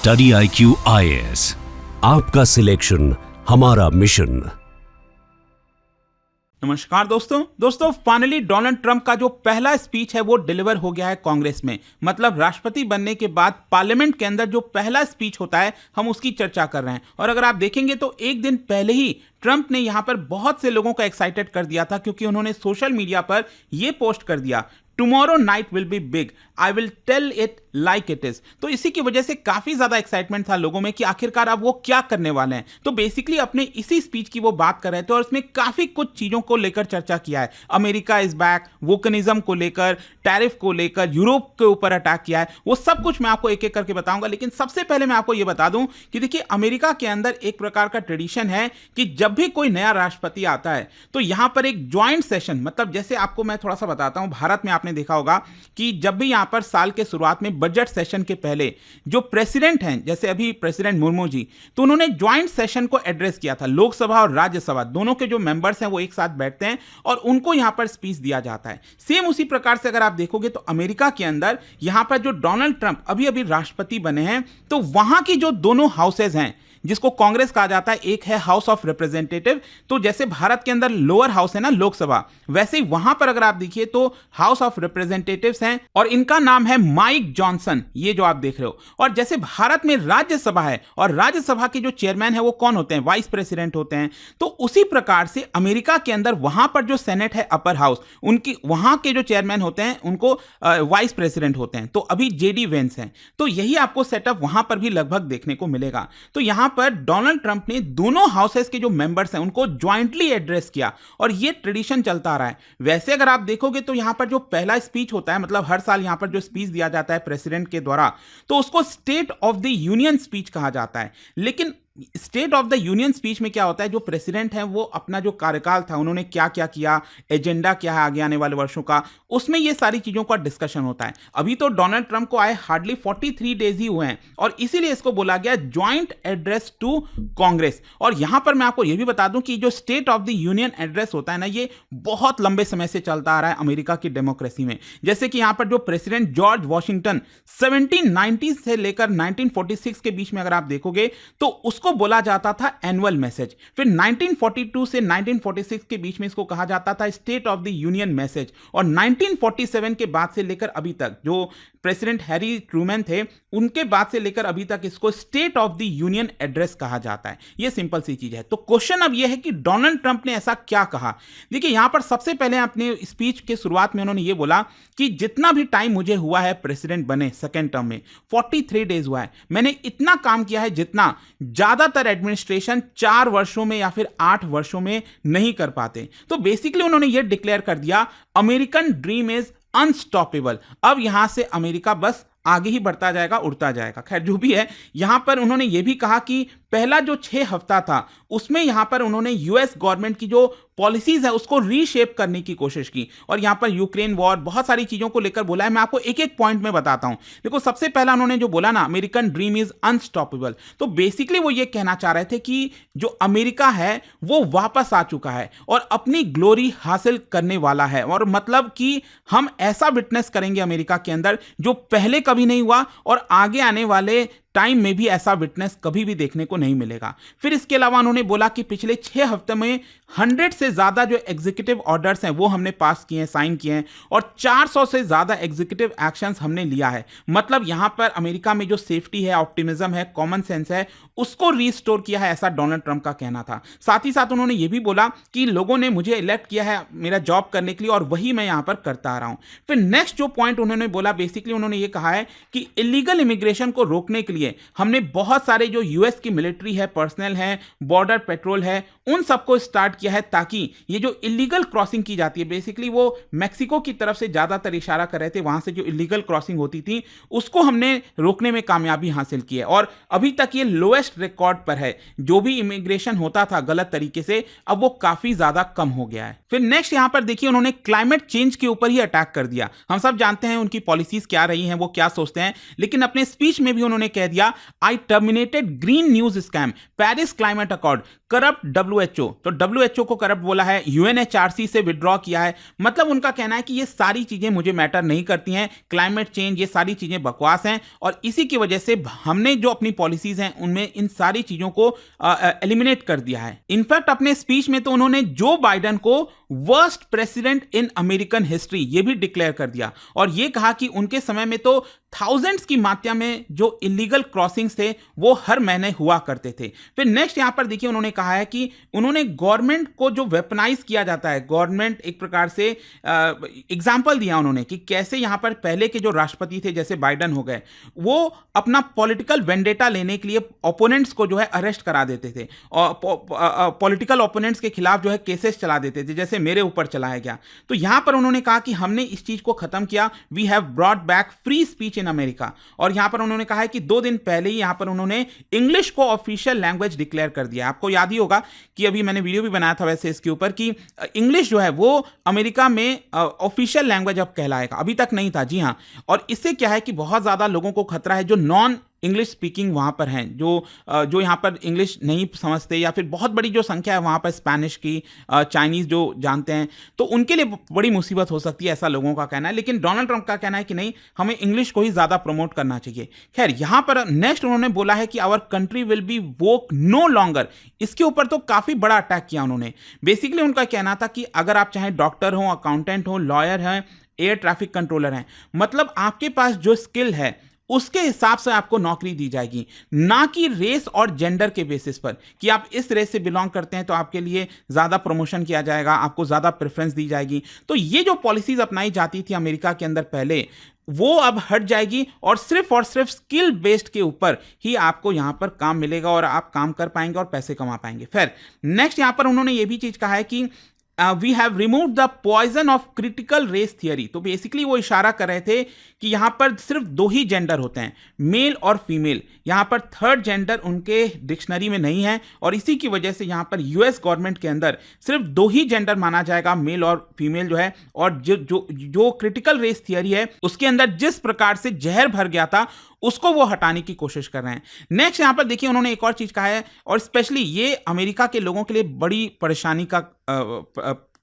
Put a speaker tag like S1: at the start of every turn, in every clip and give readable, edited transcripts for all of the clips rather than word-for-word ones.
S1: Study IQ IAS, आपका selection हमारा mission.
S2: नमस्कार दोस्तों फाइनली डोनाल्ड ट्रंप का जो पहला स्पीच है वो डिलीवर हो गया है कांग्रेस में। मतलब राष्ट्रपति बनने के बाद पार्लियामेंट के अंदर जो पहला स्पीच होता है हम उसकी चर्चा कर रहे हैं। और अगर आप देखेंगे तो एक दिन पहले ही ट्रंप ने यहां पर बहुत से लोगों को एक्साइटेड कर दिया था, क्योंकि उन्होंने सोशल मीडिया पर यह पोस्ट कर दिया, tomorrow night will be big, I will tell it like it is. तो इसी की वजह से काफी ज्यादा एक्साइटमेंट था लोगों में कि आखिरकार अब वो क्या करने वाले हैं। तो बेसिकली अपने इसी स्पीच की वो बात कर रहे थे और इसमें काफी कुछ चीजों को लेकर चर्चा किया है। अमेरिका इज बैक, वोकनिज्म को लेकर, टैरिफ को लेकर, यूरोप के ऊपर अटैक किया है। वो सब कुछ मैं आपको एक एक करके बताऊंगा, लेकिन सबसे पहले मैं आपको ये बता दूं कि देखिए अमेरिका के अंदर एक प्रकार का ट्रेडिशन है कि जब भी कोई नया राष्ट्रपति आता है तो यहां पर एक ज्वाइंट सेशन, मतलब जैसे आपको मैं थोड़ा सा बताता हूं, भारत में आपने देखा होगा कि जब भी यहां पर साल के शुरुआत में बजट सेशन के पहले जो प्रेसिडेंट हैं, जैसे अभी प्रेसिडेंट मुर्मू जी, तो उन्होंने ज्वाइंट सेशन को एड्रेस किया था। लोकसभा और राज्यसभा दोनों के जो मेंबर्स हैं वो एक साथ बैठते हैं और उनको यहां पर स्पीच दिया जाता है। सेम उसी प्रकार से अगर आप देखोगे तो अमेरिका के अंदर यहां पर जो डोनाल्ड ट्रंप अभी अभी राष्ट्रपति बने हैं, तो वहां की जो दोनों हाउसेज हैं जिसको कांग्रेस कहा जाता है, एक है हाउस ऑफ रिप्रेजेंटेटिव, तो जैसे भारत के अंदर लोअर हाउस है ना लोकसभा, वैसे ही वहां पर अगर आप देखिए तो हाउस ऑफ रिप्रेजेंटेटिव्स हैं और इनका नाम है माइक जॉनसन, ये जो आप देख रहे हो। और जैसे भारत में राज्यसभा है और राज्यसभा के जो चेयरमैन है वो कौन होते हैं, वाइस प्रेसिडेंट होते हैं। तो उसी प्रकार से अमेरिका के अंदर वहां पर जो सेनेट है अपर हाउस, उनकी वहां के जो चेयरमैन होते हैं उनको वाइस प्रेसिडेंट होते हैं। तो अभी जेडी वेंस हैं, तो यही आपको सेटअप वहां पर भी लगभग देखने को मिलेगा। तो यहां पर डोनाल्ड ट्रंप ने दोनों हाउसेस के जो मेंबर्स हैं उनको ज्वाइंटली एड्रेस किया और यह ट्रेडिशन चलता आ रहा है। वैसे अगर आप देखोगे तो यहां पर जो पहला स्पीच होता है, मतलब हर साल यहां पर जो स्पीच दिया जाता है प्रेसिडेंट के द्वारा, तो उसको state of the union speech कहा जाता है। लेकिन state of the union speech में क्या होता है, जो प्रेसिडेंट है वो अपना जो कार्यकाल था, उन्होंने क्या क्या किया, एजेंडा क्या है आगे आने वाले वर्षों का, उसमें ये सारी चीजों का डिस्कशन होता है। अभी तो डोनाल्ड ट्रंप को आए हार्डली 43 डेज ही हुए हैं और इसीलिए इसको बोला गया ज्वाइंट एड्रेस टू कांग्रेस। और यहां पर मैं आपको यह भी बता दूं कि जो state of the union address होता है ना, ये बहुत लंबे समय से चलता आ रहा है अमेरिका की डेमोक्रेसी में। जैसे कि यहां पर जो प्रेसिडेंट जॉर्ज वॉशिंगटन 1790 से लेकर 1946 के बीच में अगर आप देखोगे तो उसको बोला जाता था एनुअल मैसेज। फिर 1942 से 1946 के बीच में इसको कहा जाता था state of the union message. और 1947 के बाद से लेकर अभी तक जो प्रेसिडेंट हैरी ट्रूमैन थे, उनके बाद से लेकर अभी तक इसको state of the union address कहा जाता है। यह सिंपल सी चीज है। तो क्वेश्चन अब यह है कि डोनाल्ड ट्रंप ने ऐसा क्या कहा। देखिए यहां पर सबसे पहले अपने स्पीच के शुरुआत में उन्होंने यह बोला कि जितना भी टाइम मुझे हुआ है प्रेसिडेंट बने सेकेंड टर्म में, 43 डेज हुआ है, मैंने इतना काम किया है जितना ज्यादातर एडमिनिस्ट्रेशन 4 वर्षों में या फिर 8 वर्षों में नहीं कर पाते। तो बेसिकली उन्होंने यह डिक्लेयर कर दिया, अमेरिकन ड्रीम इज अनस्टॉपेबल। अब यहां से अमेरिका बस आगे ही बढ़ता जाएगा, उड़ता जाएगा। खैर जो भी है, यहां पर उन्होंने यह भी कहा कि पहला जो 6 हफ्ता था उसमें यहां पर उन्होंने यूएस गवर्नमेंट की जो पॉलिसीज है उसको रीशेप करने की कोशिश की और यहां पर यूक्रेन वॉर, बहुत सारी चीजों को लेकर बोला है। मैं आपको एक एक पॉइंट में बताता हूं। देखो सबसे पहला उन्होंने जो बोला ना, अमेरिकन ड्रीम इज अनस्टॉपेबल, तो बेसिकली वो ये कहना चाह रहे थे कि जो अमेरिका है वो वापस आ चुका है और अपनी ग्लोरी हासिल करने वाला है। और मतलब कि हम ऐसा विटनेस करेंगे अमेरिका के अंदर जो पहले कभी नहीं हुआ और आगे आने वाले टाइम में भी ऐसा विटनेस कभी भी देखने को नहीं मिलेगा। फिर इसके अलावा उन्होंने बोला कि पिछले 6 हफ्ते में 100 से ज्यादा जो एग्जीक्यूटिव ऑर्डर्स हैं वो हमने पास किए हैं, साइन किए हैं और 400 से ज्यादा एग्जीक्यूटिव एक्शंस हमने लिया है। मतलब यहां पर अमेरिका में जो सेफ्टी है, ऑप्टिमिज्म है, कॉमन सेंस है, उसको रीस्टोर किया है, ऐसा डोनाल्ड ट्रंप का कहना था। साथ ही साथ उन्होंने ये भी बोला कि लोगों ने मुझे इलेक्ट किया है मेरा जॉब करने के लिए और वही मैं यहां पर करता आ रहा हूं। फिर नेक्स्ट जो पॉइंट उन्होंने बोला, बेसिकली उन्होंने ये कहा है कि इलीगल इमिग्रेशन को रोकने के लिए हमने बहुत सारे जो यूएस की मिलिट्री है, पर्सनल है, बॉर्डर पेट्रोल है, उन सबको स्टार्ट किया है ताकि ये जो इलीगल क्रॉसिंग की जाती है, बेसिकली वो मैक्सिको की तरफ से ज्यादातर इशारा कर रहे थे, वहां से जो इलीगल क्रॉसिंग होती थी उसको हमने रोकने में कामयाबी हासिल की है और अभी तक ये लोएस्ट रिकॉर्ड पर है। जो भी इमिग्रेशन होता था गलत तरीके से, अब वो काफी ज्यादा कम हो गया है। फिर नेक्स्ट यहां पर देखिए उन्होंने क्लाइमेट चेंज के ऊपर ही अटैक कर दिया। हम सब जानते हैं उनकी पॉलिसीज क्या रही हैं, वो क्या सोचते हैं, लेकिन अपने स्पीच में भी उन्होंने कह दिया, I terminated green news scam, Paris climate accord, corrupt WHO, तो WHO को करप्ट बोला है, UNHRC से विड्रॉ किया है। मतलब उनका कहना है कि ये सारी चीजें मुझे मैटर नहीं करती हैं, क्लाइमेट चेंज ये सारी चीजें बकवास हैं, और इसी की वजह से हमने जो अपनी पॉलिसीज हैं उनमें इन सारी चीजों को एलिमिनेट कर दिया है। इनफैक्ट अपने स्पीच में तो उन्होंने जो बाइडेन को worst president in American history ये भी डिक्लेयर कर दिया, और ये कहा कि उनके समय में तो थाउजेंड्स की मात्रा में जो इलीगल क्रॉसिंग्स थे वो हर महीने हुआ करते थे। फिर नेक्स्ट यहां पर देखिए उन्होंने कहा है कि उन्होंने गवर्नमेंट को जो वेपनाइज किया जाता है, गवर्नमेंट एक प्रकार से एग्जाम्पल दिया उन्होंने कि कैसे यहां पर पहले के जो राष्ट्रपति थे जैसे बाइडेन हो गए, वो अपना पॉलिटिकल वेंडेटा लेने के लिए ओपोनेंट्स को जो है अरेस्ट करा देते थे, और पॉलिटिकल ओपोनेंट्स के खिलाफ जो है केसेस चला देते थे, जैसे मेरे ऊपर चलाया गया। तो यहां पर उन्होंने कहा कि हमने इस चीज को खत्म किया, we have brought back free speech in America. और यहां पर उन्होंने कहा है कि 2 दिन पहले ही यहां पर उन्होंने इंग्लिश को ऑफिशियल लैंग्वेज डिक्लेयर कर दिया। आपको याद ही होगा कि अभी मैंने वीडियो भी बनाया था वैसे इसके ऊपर कि इंग्लिश जो है वो अमेरिका में ऑफिशियल लैंग्वेज अब कहलाएगा, अभी तक नहीं था। जी हां, और इससे क्या है कि बहुत ज्यादा लोगों को खतरा है जो नॉन इंग्लिश स्पीकिंग वहां पर हैं, जो यहाँ पर इंग्लिश नहीं समझते, या फिर बहुत बड़ी जो संख्या है वहां पर स्पेनिश की, चाइनीज जो जानते हैं, तो उनके लिए बड़ी मुसीबत हो सकती है, ऐसा लोगों का कहना है। लेकिन डोनाल्ड ट्रंप का कहना है कि नहीं, हमें इंग्लिश को ही ज्यादा प्रमोट करना चाहिए। खैर यहां पर नेक्स्ट उन्होंने बोला है कि our country will be woke no longer. इसके ऊपर तो काफी बड़ा अटैक किया उन्होंने। बेसिकली उनका कहना था कि अगर आप चाहे डॉक्टर हो, अकाउंटेंट हो, लॉयर हैं, एयर ट्रैफिक कंट्रोलर हैं, मतलब आपके पास जो स्किल है उसके हिसाब से आपको नौकरी दी जाएगी, ना कि रेस और जेंडर के बेसिस पर कि आप इस रेस से बिलोंग करते हैं तो आपके लिए ज्यादा प्रमोशन किया जाएगा, आपको ज्यादा प्रेफरेंस दी जाएगी। तो ये जो पॉलिसीज अपनाई जाती थी अमेरिका के अंदर पहले, वो अब हट जाएगी, और सिर्फ स्किल बेस्ड के ऊपर ही आपको यहां पर काम मिलेगा और आप काम कर पाएंगे और पैसे कमा पाएंगे। फिर नेक्स्ट यहां पर उन्होंने ये भी चीज कहा है कि we have removed the poison of critical race theory. तो बेसिकली वो इशारा कर रहे थे कि यहां पर सिर्फ 2 ही जेंडर होते हैं, मेल और फीमेल। यहां पर थर्ड जेंडर उनके डिक्शनरी में नहीं है, और इसी की वजह से यहां पर यूएस गवर्नमेंट के अंदर सिर्फ 2 ही जेंडर माना जाएगा, मेल और फीमेल जो है। और जो क्रिटिकल रेस थियरी है उसके अंदर जिस प्रकार से जहर भर गया था उसको वो हटाने की कोशिश कर रहे हैं। नेक्स्ट यहां पर देखिए उन्होंने एक और चीज कहा है, और स्पेशली ये अमेरिका के लोगों के लिए बड़ी परेशानी का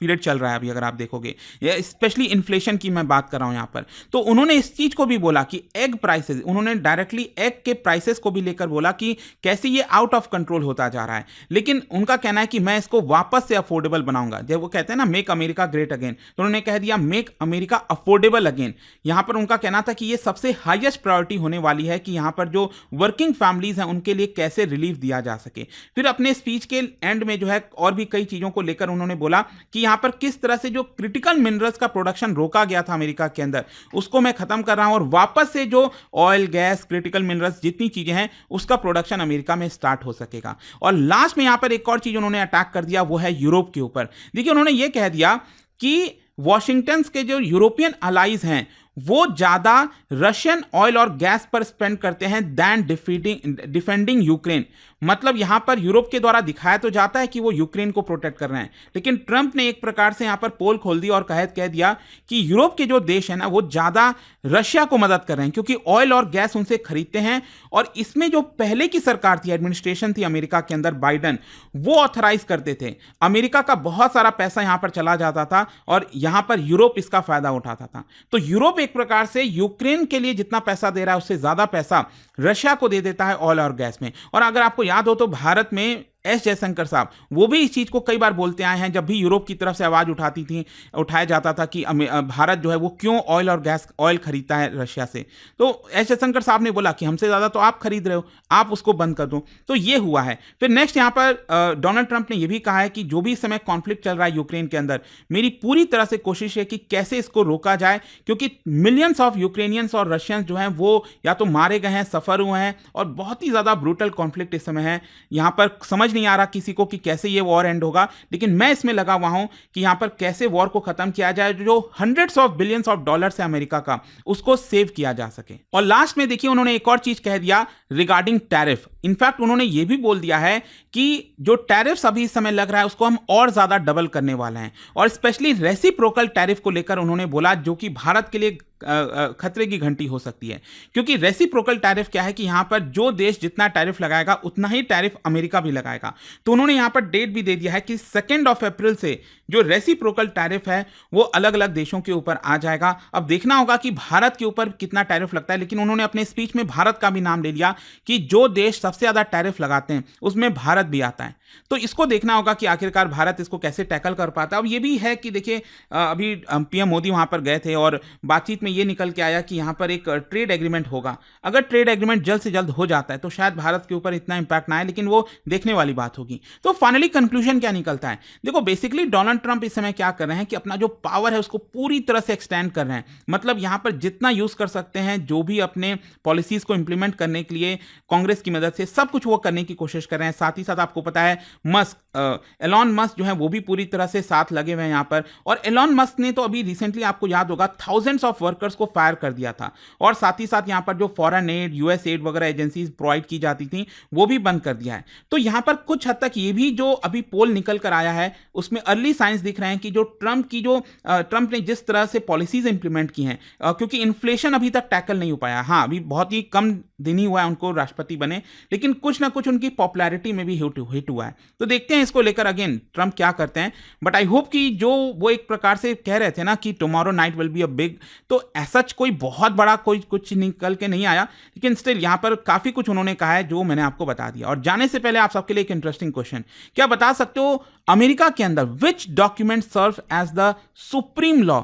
S2: पीरियड चल रहा है अभी, अगर आप देखोगे, स्पेशली इन्फ्लेशन की मैं बात कर रहा हूं यहां पर। तो उन्होंने इस चीज को भी बोला कि एग प्राइसेस, उन्होंने डायरेक्टली एग के प्राइसेस को भी लेकर बोला कि कैसे ये आउट ऑफ कंट्रोल होता जा रहा है। लेकिन उनका कहना है कि मैं इसको वापस से अफोर्डेबल बनाऊंगा। जब वो कहते हैं ना मेक अमेरिका ग्रेट अगेन, तो उन्होंने कह दिया मेक अमेरिका अफोर्डेबल अगेन। यहां पर उनका कहना था कि ये सबसे हाईएस्ट प्रायोरिटी होने वाली है कि यहां पर जो वर्किंग फैमिलीज हैं उनके लिए कैसे रिलीफ दिया जा सके। फिर अपने स्पीच के एंड में जो है और भी कई चीजों को लेकर उन्होंने बोला कि यहां पर किस तरह से जो क्रिटिकल मिनरल्स का प्रोडक्शन रोका गया था अमेरिका के अंदर, उसको मैं खत्म कर रहा हूं, और वापस से जो ऑयल, गैस, क्रिटिकल मिनरल्स जितनी चीजें हैं उसका प्रोडक्शन अमेरिका में स्टार्ट हो सकेगा। और लास्ट में यहां पर एक और चीज उन्होंने अटैक कर दिया, वो है यूरोप के ऊपर। देखिए उन्होंने ये कह दिया कि वॉशिंगटन के जो यूरोपियन अलाइज हैं वो ज्यादा रशियन ऑयल और गैस पर स्पेंड करते हैं दैन डिफेंडिंग यूक्रेन। मतलब यहां पर यूरोप के द्वारा दिखाया तो जाता है कि वो यूक्रेन को प्रोटेक्ट कर रहे हैं, लेकिन ट्रंप ने एक प्रकार से यहां पर पोल खोल दी और कह दिया कि यूरोप के जो देश है ना वो ज्यादा रशिया को मदद कर रहे हैं, क्योंकि ऑयल और गैस उनसे खरीदते हैं। और इसमें जो पहले की सरकार थी, एडमिनिस्ट्रेशन थी अमेरिका के अंदर, बाइडन, वो ऑथराइज करते थे, अमेरिका का बहुत सारा पैसा यहां पर चला जाता था और यहां पर यूरोप इसका फायदा उठाता था। तो यूरोप एक प्रकार से यूक्रेन के लिए जितना पैसा दे रहा है उससे ज्यादा पैसा रशिया को दे देता है ऑयल और गैस में। और अगर आपको याद हो तो भारत में एस जयशंकर साहब वो भी इस चीज को कई बार बोलते आए हैं, जब भी यूरोप की तरफ से आवाज उठाया जाता था कि भारत जो है वो क्यों ऑयल और गैस ऑयल खरीदता है रशिया से, तो एस जयशंकर साहब ने बोला कि हमसे ज्यादा तो आप खरीद रहे हो, आप उसको बंद कर दो। तो ये हुआ है। फिर नेक्स्ट यहां पर डोनाल्ड ट्रंप ने यह भी कहा है कि जो भी इस समय कॉन्फ्लिक्ट चल रहा है यूक्रेन के अंदर, मेरी पूरी तरह से कोशिश है कि कैसे इसको रोका जाए, क्योंकि मिलियंस ऑफ यूक्रेनियंस और रशियंस जो हैं वो या तो मारे गए हैं, सफर हुए हैं, और बहुत ही ज्यादा ब्रूटल कॉन्फ्लिक्ट इस समय है। यहां पर समझ नहीं आ रहा किसी को कि कैसे ये वॉर एंड होगा, लेकिन मैं इसमें लगा हुआ हूं कि यहां पर कैसे वॉर को खत्म किया जाए, जो hundreds of billions of dollars है अमेरिका का, उसको सेव किया जा सके। और लास्ट में देखिए उन्होंने एक और चीज कह दिया रिगार्डिंग टैरिफ। इनफैक्ट उन्होंने ये भी बोल दिया है कि जो टैरिफ्स अभी इस समय लग रहा है उसको हम और ज़्यादा डबल करने वाले हैं, और स्पेशली रेसिप्रोकल टैरिफ को लेकर उन्होंने बोला, जो कि भारत के लिए खतरे की घंटी हो सकती है। क्योंकि रेसिप्रोकल टैरिफ क्या है कि यहाँ पर जो देश जितना टैरिफ लगाएगा उतना ही टैरिफ अमेरिका भी लगाएगा। तो उन्होंने यहाँ पर डेट भी दे दिया है कि 2 अप्रैल से जो रेसिप्रोकल टैरिफ है वो अलग अलग देशों के ऊपर आ जाएगा। अब देखना होगा कि भारत के ऊपर कितना टैरिफ लगता है, लेकिन उन्होंने अपने स्पीच में भारत का भी नाम ले लिया कि जो देश सबसे ज़्यादा टैरिफ लगाते हैं उसमें भारत भी आता है। तो इसको देखना होगा कि आखिरकार भारत इसको कैसे टैकल कर पाता है। अब ये भी है कि देखिए, अभी पीएम मोदी वहाँ पर गए थे और बातचीत में ये निकल के आया कि यहाँ पर एक ट्रेड एग्रीमेंट होगा। अगर ट्रेड एग्रीमेंट जल्द से जल्द हो जाता है तो शायद भारत के ऊपर इतना इंपैक्ट ना आए, लेकिन वो देखने वाली बात होगी। तो फाइनली कंक्लूजन क्या निकलता है? देखो, बेसिकली डोनाल्ड ट्रंप इस समय क्या कर रहे हैं कि अपना जो पावर है उसको पूरी तरह से एक्सटेंड कर रहे हैं। मतलब यहाँ पर जितना यूज कर सकते हैं, जो भी अपने पॉलिसीज को इंप्लीमेंट करने के लिए कांग्रेस की मदद से, सब कुछ वो करने की कोशिश कर रहे हैं। साथ ही साथ आपको पता है एलॉन मस्क जो है वो भी पूरी तरह से साथ लगे हुए हैं यहाँ पर। और एलॉन मस्क ने तो अभी रिसेंटली, आपको याद होगा, थाउजेंड्स ऑफ वर्कर्स को फायर कर दिया था, और साथ ही साथ यहाँ पर जो फॉरेन एड, यूएस एड वगैरह एजेंसीज प्रोवाइड की जाती थी वो भी बंद कर दिया है। तो यहाँ पर कुछ हद तक ये भी जो अभी पोल निकल कर आया है उसमें अर्ली साइंस दिख रहे हैं कि जो ट्रंप ने जिस तरह से पॉलिसीज इंप्लीमेंट की हैं, क्योंकि इन्फ्लेशन अभी तक टैकल नहीं हो पाया। हाँ, अभी बहुत ही कम दिन ही हुआ है उनको राष्ट्रपति बने, लेकिन कुछ ना कुछ उनकी पॉपुलैरिटी में भी हिट हुआ है। तो देखते हैं इसको लेकर अगेन ट्रंप क्या करते हैं। बट आई होप कि जो वो एक प्रकार से कह रहे थे ना कि tomorrow night will be a big, तो ऐसा कोई बहुत बड़ा कोई कुछ निकल के नहीं आया, लेकिन स्टिल यहाँ पर काफी कुछ उन्होंने कहा है जो मैंने आपको बता दिया। और जाने से पहले आप सबके लिए एक इंटरेस्टिंग क्वेश्चन, क्या बता सकते हो अमेरिका के अंदर which document serve as the supreme law?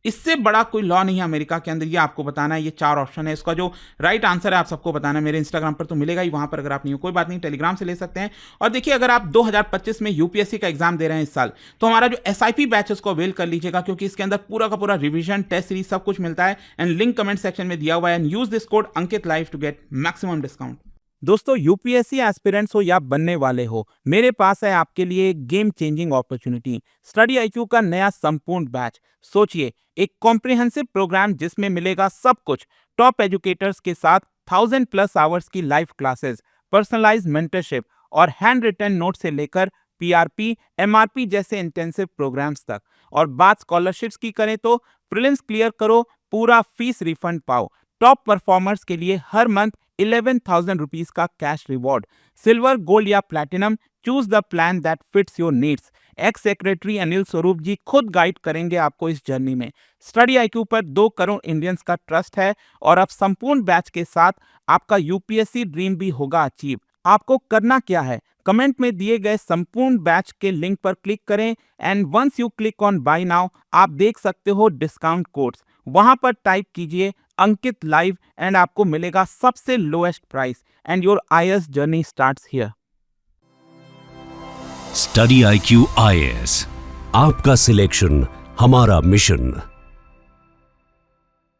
S2: इससे बड़ा कोई लॉ नहीं है अमेरिका के अंदर, ये आपको बताना है। ये 4 ऑप्शन है, इसका जो राइट आंसर है आप सबको बताना है। मेरे इंस्टाग्राम पर तो मिलेगा ही, वहां पर अगर आप नहीं हो कोई बात नहीं, टेलीग्राम से ले सकते हैं। और देखिए, अगर आप 2025 में यूपीएससी का एग्जाम दे रहे हैं इस साल, तो हमारा जो एसआईपी बैच है उसको अवेल कर लीजिएगा, क्योंकि इसके अंदर पूरा का पूरा रिवीजन, टेस्ट सीरीज सब कुछ मिलता है। एंड लिंक कमेंट सेक्शन में दिया हुआ है। And use this code Ankit live to get maximum discount.
S3: दोस्तों, यूपीएससी एस्पिरेंट्स हो या बनने वाले हो, मेरे पास है आपके लिए game changing opportunity, study IQ का नया संपूर्ण बैच। सोचिए, एक कॉम्प्रिहेंसिव प्रोग्राम जिसमें मिलेगा सब कुछ, टॉप एजुकेटर्स के साथ 1000+ आवर्स की लाइव क्लासेस, पर्सनलाइज्ड मेंटरशिप और हैंड रिटन नोट से लेकर पीआरपी, एमआरपी जैसे इंटेंसिव प्रोग्राम्स तक। और बात स्कॉलरशिप्स की करें तो प्रीलिम्स क्लियर करो, पूरा फीस रिफंड पाओ। टॉप परफॉर्मर्स के लिए हर मंथ 11,000 रुपीज का कैश रिवॉर्ड। सिल्वर, गोल्ड या platinum, choose the plan that fits your needs. X secretary Anil Swarup जी खुद गाइड करेंगे आपको इस जर्नी में। स्टडी आईक्यू पर 2 करोड़ इंडियंस का ट्रस्ट है, और अब संपूर्ण बैच के साथ आपका यूपीएससी ड्रीम भी होगा अचीव। आपको करना क्या है? कमेंट में दिए गए संपूर्ण बैच के लिंक पर क्लिक करें, and once you click on buy now, आप देख सकते हो डिस्काउंट कोड्स। वहां पर टाइप कीजिए अंकित लाइव एंड आपको मिलेगा सबसे lowest price, and your IAS journey starts here.
S1: Study IQ IAS, आपका सिलेक्शन हमारा मिशन।